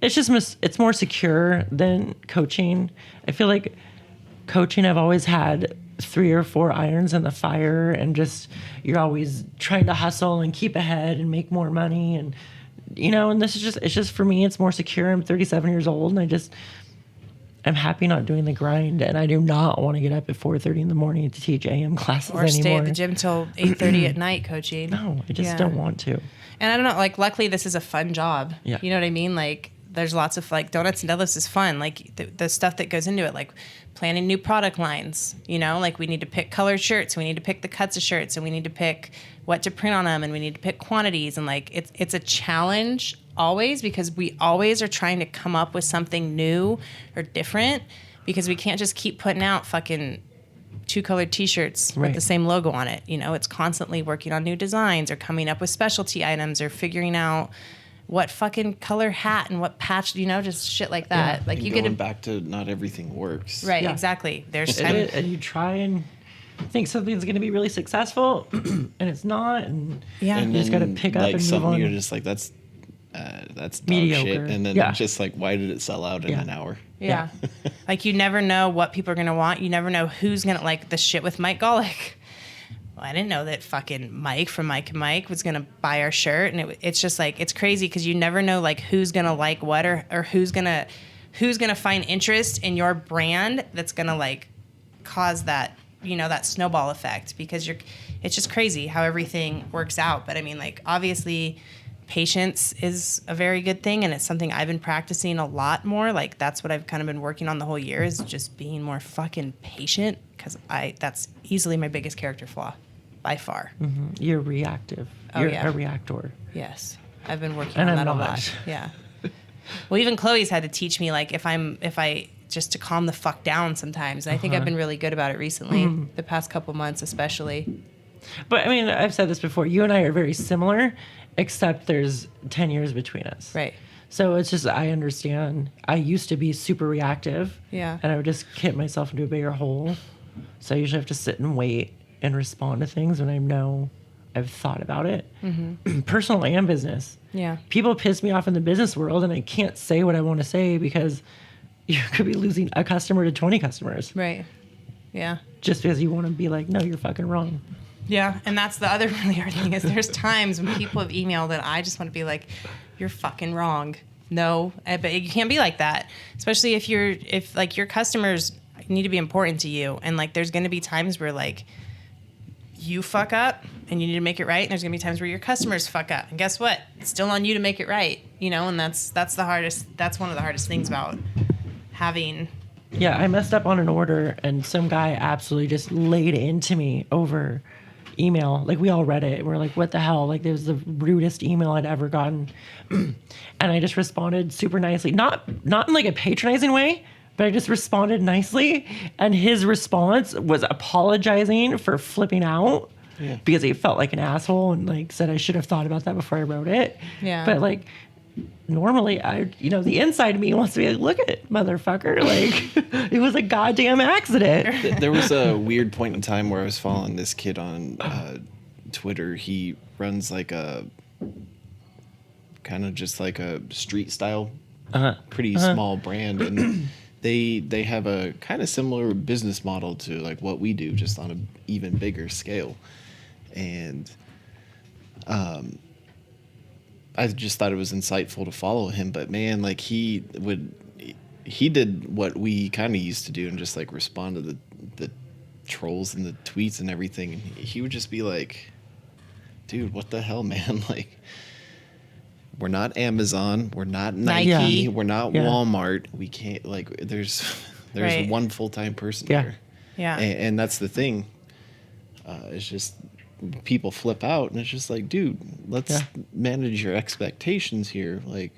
it's more secure than coaching. I feel like coaching, I've always had 3 or 4 irons in the fire, and just, you're always trying to hustle and keep ahead and make more money. And, and it's just for me, it's more secure. I'm 37 years old, and I'm happy not doing the grind, and I do not want to get up at 4:30 in the morning to teach AM classes or anymore. stay at the gym till 8:30 at night coaching. No, I just don't want to. And I don't know, like, luckily this is a fun job. Yeah. You know what I mean? Like, there's lots of, like, Doughnuts and Deadlifts is fun. Like, the stuff that goes into it, like planning new product lines, like we need to pick colored shirts, we need to pick the cuts of shirts, and we need to pick what to print on them, and we need to pick quantities. And, like, it's a challenge always, because we always are trying to come up with something new or different, because we can't just keep putting out fucking 2-colored t-shirts with the same logo on it. It's constantly working on new designs or coming up with specialty items or figuring out what fucking color hat and what patch, just shit like that. Yeah. Like, and you going get back to not everything works. right. Yeah. Exactly. There's And you try and think something's going to be really successful, and it's not. And And you just got to then, pick up like, and move something on. you're just like, that's dog Mediocre. shit. And then just like, why did it sell out in an hour? Yeah. Like, you never know what people are going to want. You never know who's going to, like, the shit with Mike Golick. Well, I didn't know that fucking Mike from Mike and Mike was going to buy our shirt. And it's just like, it's crazy, because you never know, like, who's going to like what, or who's going to find interest in your brand that's going to, like, cause that, that snowball effect, because it's just crazy how everything works out. But I mean, like, obviously patience is a very good thing, and it's something I've been practicing a lot more. Like, that's what I've kind of been working on the whole year, is just being more fucking patient, because that's easily my biggest character flaw by far. You're reactive. You're a reactor. Yes, I've been working And on I'm that a not. lot. Yeah. Well, even Chloe's had to teach me, like, if I just to calm the fuck down sometimes. And I think I've been really good about it recently, the past couple months especially. But I mean, I've said this before. You and I are very similar, except there's 10 years between us. Right. So it's just, I understand. I used to be super reactive. Yeah. And I would just hit myself into a bigger hole. So I usually have to sit and wait and respond to things when I know I've thought about it. Personal and business. Yeah. People piss me off in the business world, and I can't say what I want to say, because you could be losing a customer to 20 customers. Right. Yeah. Just because you want to be like, no, you're fucking wrong. Yeah, and that's the other really hard thing, is there's times when people have emailed and I just want to be like, you're fucking wrong. No, but you can't be like that, especially if your customers need to be important to you, and like there's going to be times where like you fuck up and you need to make it right. And there's gonna be times where your customers fuck up. And guess what? It's still on you to make it right. And that's the hardest. That's one of the hardest things about having. Yeah, I messed up on an order and some guy absolutely just laid into me over email. Like, we all read it. We're like, what the hell? Like, it was the rudest email I'd ever gotten. And I just responded super nicely. Not in like a patronizing way, but I just responded nicely. And his response was apologizing for flipping out because he felt like an asshole and like said I should have thought about that before I wrote it. Yeah. But like, normally the inside of me wants to be like, look at it, motherfucker. Like, it was a goddamn accident. There was a weird point in time where I was following this kid on Twitter. He runs like a kind of just like a street style, pretty small brand. And they have a kind of similar business model to like what we do, just on an even bigger scale. And I just thought it was insightful to follow him, but man, like he did what we kind of used to do and just like respond to the trolls and the tweets and everything. And he would just be like, dude, what the hell, man? Like, we're not Amazon, we're not Nike, we're not Walmart. We can't, like, there's Right. one full-time person Yeah. here. Yeah. And that's the thing. It's just people flip out, and it's just like, dude, let's manage your expectations here. Like,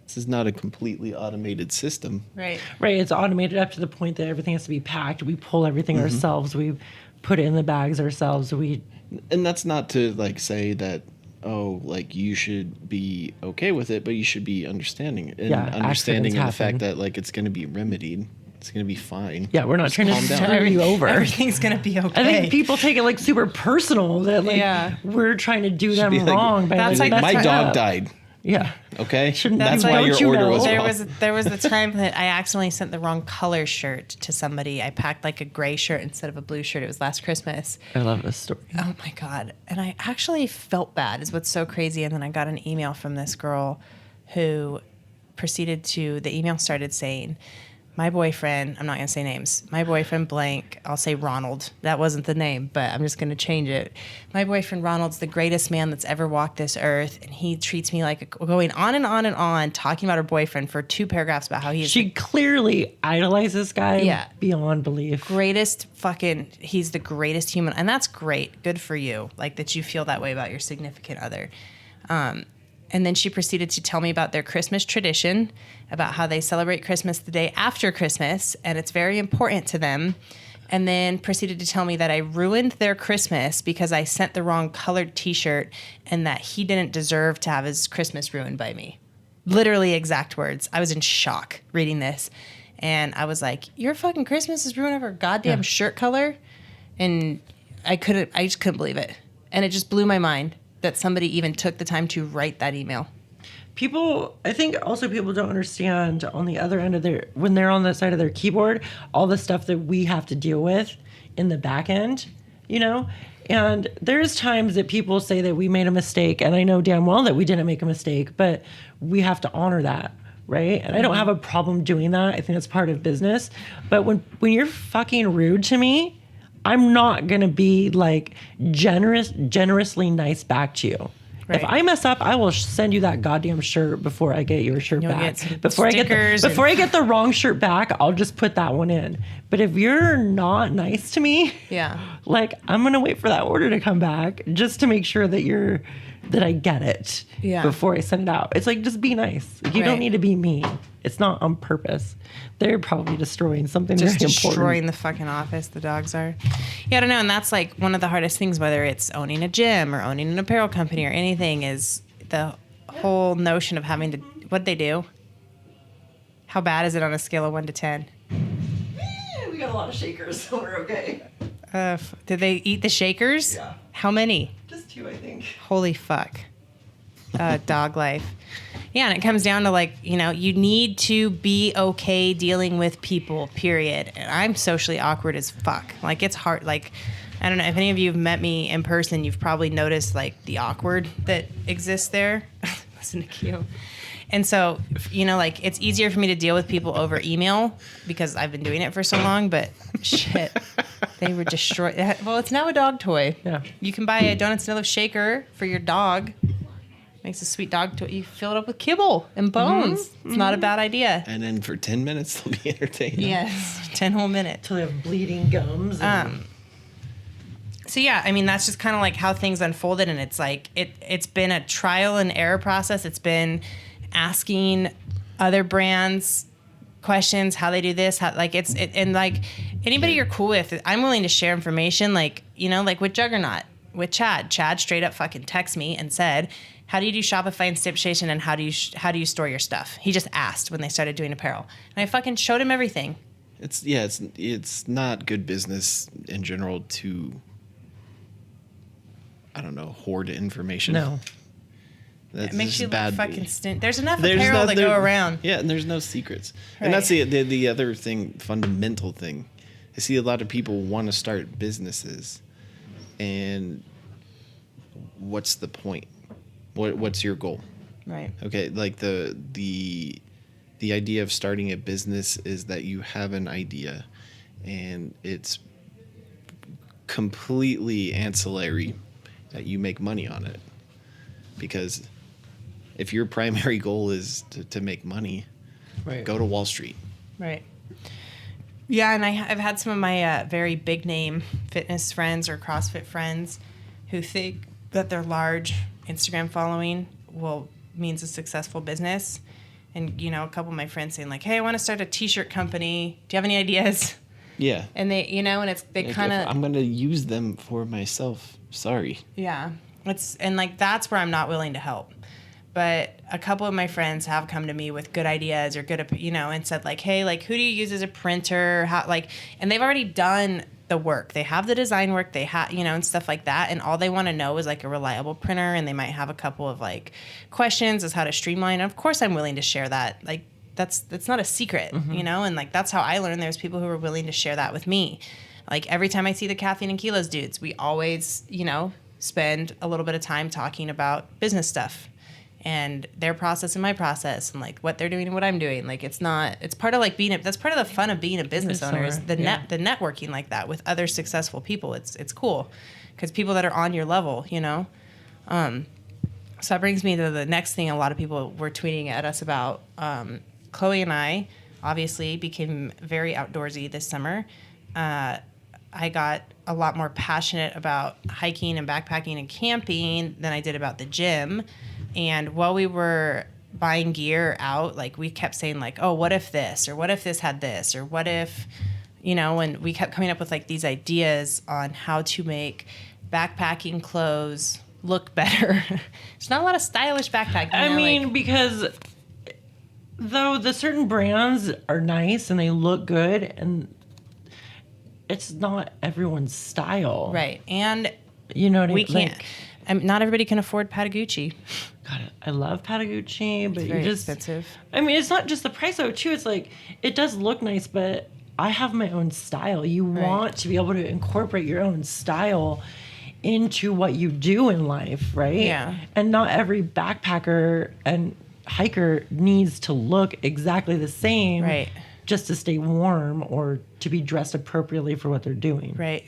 this is not a completely automated system. Right. Right. It's automated up to the point that everything has to be packed. We pull everything ourselves. We put it in the bags ourselves. And that's not to like say that, oh, like you should be okay with it, but you should be understanding and understanding of the fact that like it's going to be remedied. It's going to be fine. Yeah, we're not trying to screw you over. Everything's gonna be okay. I think people take it like super personal that like we're trying to do them be like, wrong. By That's like, like My messing dog up. died. Yeah. Okay, Shouldn't that's that be why like, your don't you order know? was There off. was the time that I accidentally sent the wrong color shirt to somebody. I packed like a gray shirt instead of a blue shirt. It was last Christmas. I love this story. Oh my God. And I actually felt bad, is what's so crazy. And then I got an email from this girl who the email started saying, my boyfriend, I'm not going to say names, my boyfriend blank, I'll say Ronald. That wasn't the name, but I'm just going to change it. My boyfriend Ronald's the greatest man that's ever walked this earth. And he treats me like, going on and on and on, talking about her boyfriend for 2 paragraphs about how he's She clearly idolizes this guy beyond belief. he's the greatest human. And that's great. Good for you. Like that you feel that way about your significant other. And then she proceeded to tell me about their Christmas tradition, about how they celebrate Christmas the day after Christmas, and it's very important to them. And then proceeded to tell me that I ruined their Christmas because I sent the wrong colored t-shirt and that he didn't deserve to have his Christmas ruined by me. Literally exact words. I was in shock reading this. And I was like, your fucking Christmas is ruined over a goddamn shirt color? And I just couldn't believe it. And it just blew my mind that somebody even took the time to write that email. I think also people don't understand on the other end of when they're on the side of their keyboard, all the stuff that we have to deal with in the back end, and there's times that people say that we made a mistake, and I know damn well that we didn't make a mistake, but we have to honor that. Right. And I don't have a problem doing that. I think that's part of business. But when you're fucking rude to me, I'm not going to be like generously nice back to you. Right. If I mess up, I will send you that goddamn shirt before I get your shirt back. Before I get the wrong shirt back, I'll just put that one in. But if you're not nice to me, like I'm going to wait for that order to come back just to make sure that I get it before I send it out. It's like, just be nice. You don't need to be mean. It's not on purpose. They're probably destroying something very important. Just destroying the fucking office, the dogs are. Yeah, I don't know. And that's like one of the hardest things, whether it's owning a gym or owning an apparel company or anything, is the whole notion of having to, what'd they do? How bad is it on a scale of 1 to 10? We got a lot of shakers, so we're okay. Did they eat the shakers? Yeah. How many? Just 2, I think. Holy fuck. Dog life. Yeah, and it comes down to like, you need to be okay dealing with people, period. And I'm socially awkward as fuck. Like, it's hard. Like, I don't know, if any of you have met me in person, you've probably noticed like the awkward that exists there. Listen to Q. And so, like, it's easier for me to deal with people over email because I've been doing it for so long, but shit. They were destroyed. Well, it's now a dog toy. Yeah. You can buy a Donuts and Deadlifts shaker for your dog. Makes a sweet dog toy. You fill it up with kibble and bones. It's not a bad idea. And then for 10 minutes, they'll be entertained. Yes, 10 whole minutes. Till they have bleeding gums. And So yeah, I mean that's just kind of like how things unfolded, and it's like it's been a trial and error process. It's been asking other brands questions, how they do this, how like and like anybody you're cool with, I'm willing to share information. Like like with Juggernaut, with Chad straight up fucking texted me and said, how do you do Shopify and ShipStation, and how do you store your stuff? He just asked when they started doing apparel, and I fucking showed him everything. It's not good business in general to, I don't know, hoard information. no. That's It makes just you look bad. fucking There's enough There's apparel no- to there- go around. Yeah, and there's no secrets. Right. And that's the other thing, fundamental thing. I see a lot of people want to start businesses, and what's the point? What's your goal? Right. Okay, like the idea of starting a business is that you have an idea, and it's completely ancillary that you make money on it. Because if your primary goal is to make money, Right. go to Wall Street. Right. Yeah, and I've had some of my very big name fitness friends or CrossFit friends who think that their large Instagram following means a successful business. And, a couple of my friends saying like, hey, I want to start a t-shirt company. Do you have any ideas? Yeah. And they, and they kind of, I'm going to use them for myself. Sorry. yeah. That's where I'm not willing to help. But a couple of my friends have come to me with good ideas or good, and said like, hey, like, who do you use as a printer? How, like, and they've already done the work. They have the design work. They have, and stuff like that. And all they want to know is like a reliable printer. And they might have a couple of like questions as how to streamline. And of course, I'm willing to share that. Like, that's not a secret, and like, that's how I learned. There's people who were willing to share that with me. Like every time I see the Caffeine and Kilos dudes, we always, spend a little bit of time talking about business stuff and their process and my process and like what they're doing and what I'm doing. Like it's part of like that's part of the fun of being a business owner is the networking like that with other successful people. It's cool because people that are on your level, So that brings me to the next thing a lot of people were tweeting at us about. Chloe and I obviously became very outdoorsy this summer. I got a lot more passionate about hiking and backpacking and camping than I did about the gym. And while we were buying gear out, like we kept saying like, oh, what if this, or what if this had this, or what if, and we kept coming up with like these ideas on how to make backpacking clothes look better. There's not a lot of stylish backpacking. Because though the certain brands are nice and they look good, and it's not everyone's style. Right. And you know what we I mean? can't. Not everybody can afford Patagucci. God, I love Patagucci, but It's you're very just expensive. It's not just the price though, too. It's like it does look nice, but I have my own style. You want to be able to incorporate your own style into what you do in life, right? Yeah. And not every backpacker and hiker needs to look exactly the same, Right. just to stay warm or to be dressed appropriately for what they're doing. Right.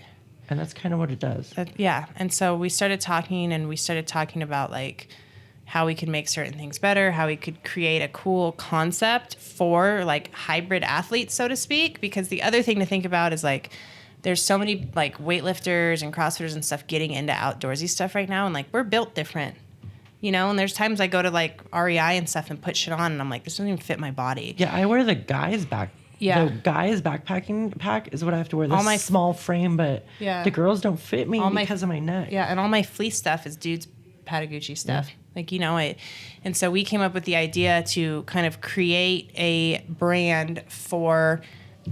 And that's kind of what it does. Yeah. And so we started talking about like how we could make certain things better, how we could create a cool concept for like hybrid athletes, so to speak. Because the other thing to think about is like, there's so many like weightlifters and CrossFitters and stuff getting into outdoorsy stuff right now. And like, we're built different, and there's times I go to like REI and stuff and put shit on and I'm like, this doesn't even fit my body. Yeah, I wear the guys Yeah. The guys backpacking pack is what I have to wear. This All my small frame, but Yeah. the girls don't fit me All my- because of my neck. Yeah, and all my fleece stuff is dudes Patagucci stuff. Yeah. And so we came up with the idea to kind of create a brand for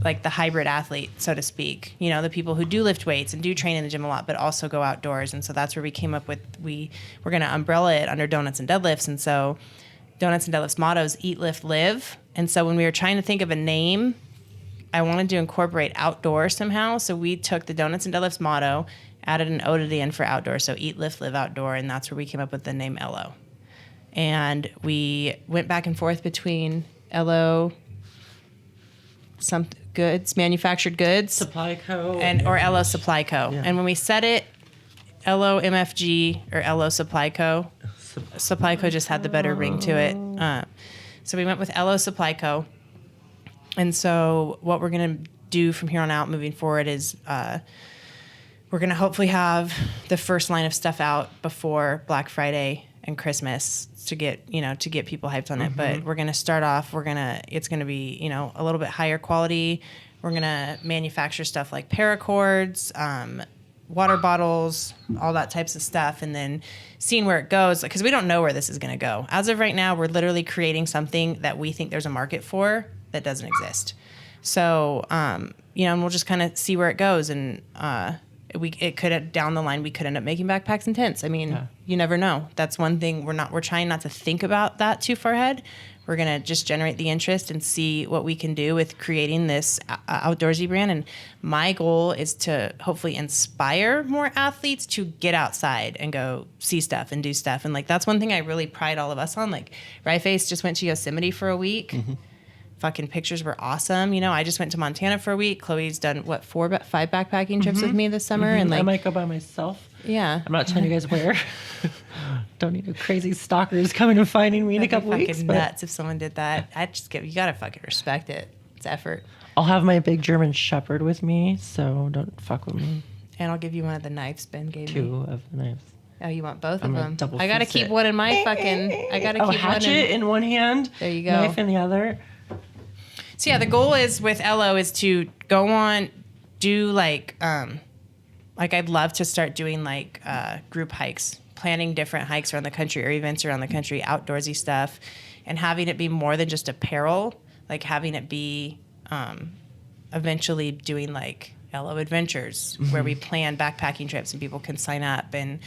like the hybrid athlete, so to speak. The people who do lift weights and do train in the gym a lot, but also go outdoors. And so that's where we came up with, we're going to umbrella it under Donuts and Deadlifts. And so Donuts and Deadlifts motto is eat, lift, live. And so when we were trying to think of a name, I wanted to incorporate outdoor somehow. So we took the Donuts and Deadlifts motto, added an O to the end for outdoor. So eat, lift, live outdoor. And that's where we came up with the name Ello. And we went back and forth between Ello, goods, manufactured goods, Supply Co. or Ello Supply Co. Yeah. And when we said it, Ello MFG or Ello Supply Co. Supply Co. just had the better ring to it. So we went with Ello Supply Co. And so what we're going to do from here on out moving forward is we're going to hopefully have the first line of stuff out before Black Friday and Christmas to get people hyped on it. But we're going to start off, it's going to be, a little bit higher quality. We're going to manufacture stuff like paracords, water bottles, all that types of stuff, and then seeing where it goes, because we don't know where this is going to go. As of right now, we're literally creating something that we think there's a market for that doesn't exist. So, and we'll just kind of see where it goes. And it could, down the line, we could end up making backpacks and tents. I mean, you never know. That's one thing we're trying not to think about that too far ahead. We're going to just generate the interest and see what we can do with creating this outdoorsy brand. And my goal is to hopefully inspire more athletes to get outside and go see stuff and do stuff. And like, that's one thing I really pride all of us on. Like, Ryeface just went to Yosemite for a week. Fucking pictures were awesome. I just went to Montana for a week. Chloe's done 5 backpacking trips with me this summer. And like, I might go by myself. Yeah. I'm not telling you guys where. Don't need no crazy stalkers coming and finding me in a couple fucking weeks. Nuts if someone did that. You gotta fucking respect it. It's effort. I'll have my big German Shepherd with me, so don't fuck with me. And I'll give you one of the knives Ben gave me. 2 of the knives. Oh, you want both I'm of gonna them? double I gotta fist keep it. one in my fucking. I gotta keep hatchet one in one hand. There you go. Knife in the other. So yeah, the goal is with Ello is to go on, do like I'd love to start doing like group hikes, planning different hikes around the country or events around the country, outdoorsy stuff, and having it be more than just apparel, like having it be eventually doing like Ello Adventures where we plan backpacking trips and people can sign up. And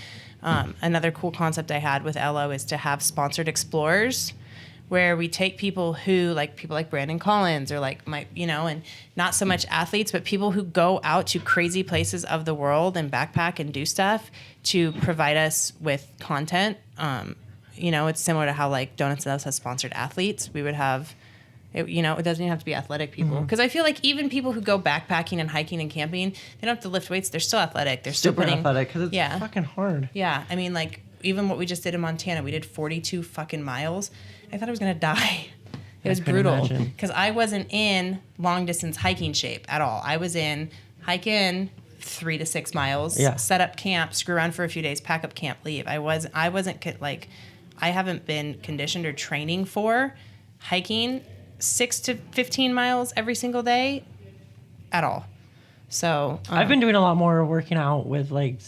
another cool concept I had with Ello is to have sponsored explorers where we take people like Brandon Collins or like and not so much athletes, but people who go out to crazy places of the world and backpack and do stuff to provide us with content. It's similar to how like Doughnuts and Ello has sponsored athletes. We would have, it doesn't even have to be athletic people. Because I feel like even people who go backpacking and hiking and camping, they don't have to lift weights. They're still athletic. They're still Super putting, athletic because it's fucking hard. Yeah. I mean, like, even what we just did in Montana, we did 42 fucking miles. I thought I was going to die. It was brutal because I wasn't in long distance hiking shape at all. I was in hike in 3 to 6 miles, set up camp, screw around for a few days, pack up camp, leave. I wasn't like, I haven't been conditioned or training for hiking 6 to 15 miles every single day at all. So I've been doing a lot more working out with like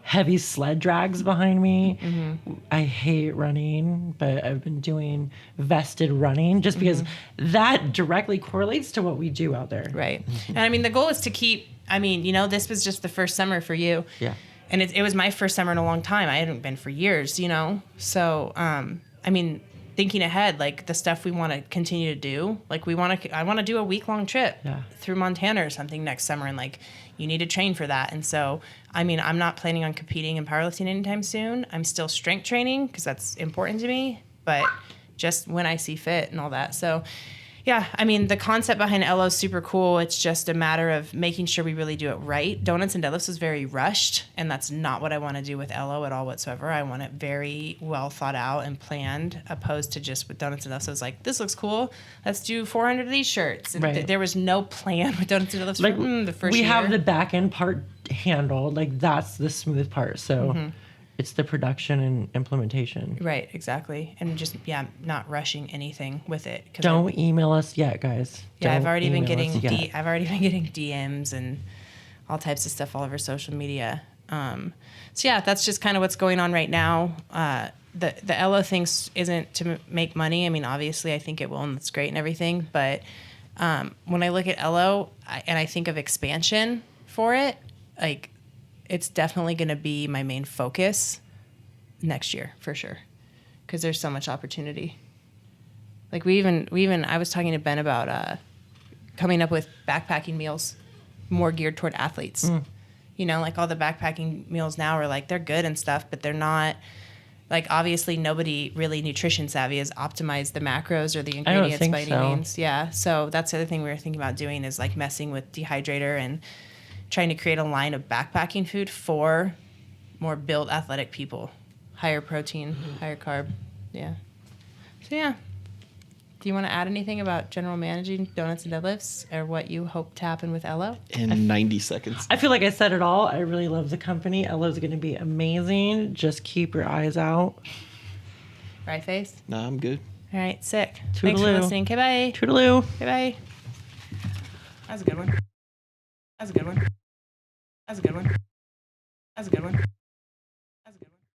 heavy sled drags behind me. I hate running, but I've been doing vested running just because that directly correlates to what we do out there. Right. And I mean, the goal is to keep, this was just the first summer for you. Yeah. And it was my first summer in a long time. I hadn't been for years, So, thinking ahead, like the stuff we want to continue to do, like I want to do a week-long trip through Montana or something next summer. And like, you need to train for that. And so, I'm not planning on competing in powerlifting anytime soon. I'm still strength training because that's important to me, but just when I see fit and all that. So yeah, the concept behind Ello is super cool. It's just a matter of making sure we really do it right. Doughnuts and Deadlifts was very rushed, and that's not what I want to do with Ello at all whatsoever. I want it very well thought out and planned, opposed to just with Doughnuts and Deadlifts. I was like, this looks cool. Let's do 400 of these shirts. And there was no plan with Doughnuts and Deadlifts for the first year. We have the back end part handled. Like, that's the smooth part. So it's the production and implementation. Right, exactly. And just, not rushing anything with it. Don't email us yet, guys. Yeah, I've already been getting DMs and all types of stuff all over social media. So yeah, that's just kind of what's going on right now. The Ello thing isn't to make money. Obviously I think it will, and that's great and everything. But when I look at Ello and I think of expansion for it, like, it's definitely going to be my main focus next year for sure, because there's so much opportunity. Like I was talking to Ben about coming up with backpacking meals more geared toward athletes. Like all the backpacking meals now are like, they're good and stuff, but they're not like obviously nobody really nutrition savvy has optimized the macros or the I don't ingredients think by any so. means. Yeah. So that's the other thing we were thinking about doing is like messing with dehydrator and trying to create a line of backpacking food for more built athletic people. Higher protein, higher carb. Yeah. So yeah. Do you want to add anything about general managing Donuts and Deadlifts or what you hope to happen with Ello? In 90 seconds. I feel like I said it all. I really love the company. Ello's going to be amazing. Just keep your eyes out. Right, Face? Nah, I'm good. All right, sick. Thanks for Toodaloo. listening. Okay, bye. Toodaloo. Okay, bye. That was a good one. That was a good one. That was a good one. That was a good one.